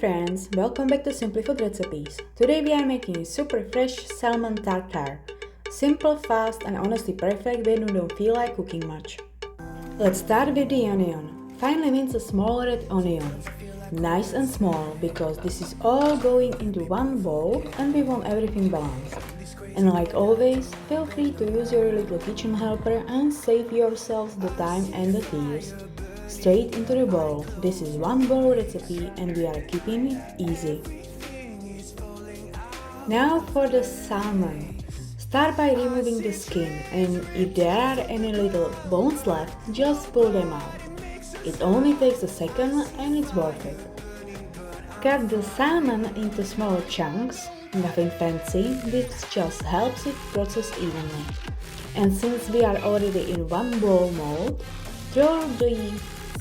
friends, welcome back to Simply Food Recipes. Today we are making a super fresh salmon tartare. Simple, fast and honestly perfect when you don't feel like cooking much. Let's start with the onion. Finely mince a small red onion. Nice and small because this is all going into one bowl and we want everything balanced. And like always, feel free to use your little kitchen helper and save yourselves the time and the tears. Straight into the bowl. This is one bowl recipe and we are keeping it easy. Now for the salmon. Start by removing the skin, and if there are any little bones left, just pull them out. It only takes a second and it's worth it. Cut the salmon into small chunks, nothing fancy, this just helps it process evenly. And since we are already in one bowl mode, throw the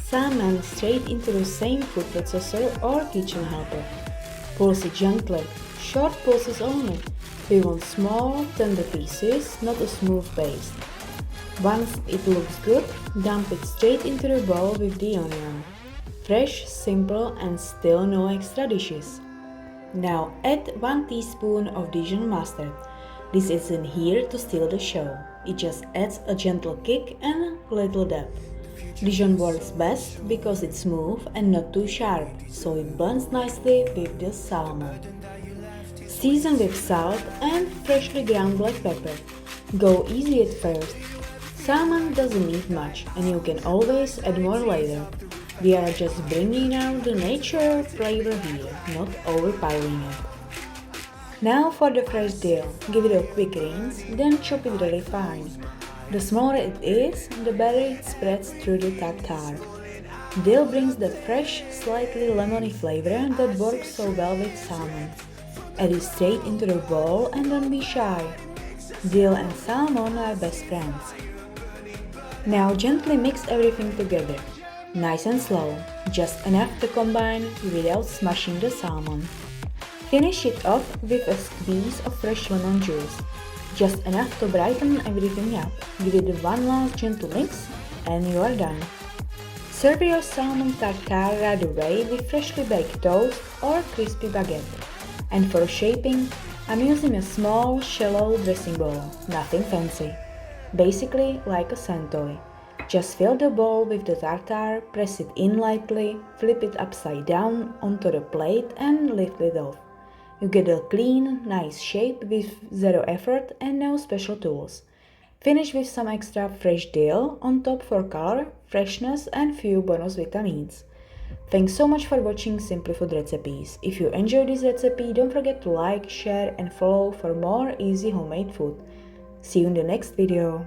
salmon straight into the same food processor or kitchen helper. Pulse it gently, short pulses only. We want small, tender pieces, not a smooth paste. Once it looks good, dump it straight into the bowl with the onion. Fresh, simple and still no extra dishes. Now add 1 teaspoon of Dijon mustard. This isn't here to steal the show. It just adds a gentle kick and a little depth. Dijon works best because it's smooth and not too sharp, so it blends nicely with the salmon. Season with salt and freshly ground black pepper. Go easy at first. Salmon doesn't need much and you can always add more later. We are just bringing out the nature flavor here, not overpowering it. Now for the fresh dill. Give it a quick rinse, then chop it really fine. The smaller it is, the better it spreads through the tartare. Dill brings the fresh, slightly lemony flavor that works so well with salmon. Add it straight into the bowl and don't be shy. Dill and salmon are best friends. Now gently mix everything together. Nice and slow, just enough to combine without smashing the salmon. Finish it off with a squeeze of fresh lemon juice. Just enough to brighten everything up. Give it one last gentle mix and you are done. Serve your salmon tartare right away with freshly baked toast or crispy baguette. And for shaping, I'm using a small, shallow dressing bowl, nothing fancy. Basically like a sand toy. Just fill the bowl with the tartare, press it in lightly, flip it upside down onto the plate and lift it off. You get a clean, nice shape with zero effort and no special tools. Finish with some extra fresh dill on top for color, freshness and few bonus vitamins. Thanks so much for watching Simply Food Recipes. If you enjoyed this recipe, don't forget to like, share and follow for more easy homemade food. See you in the next video.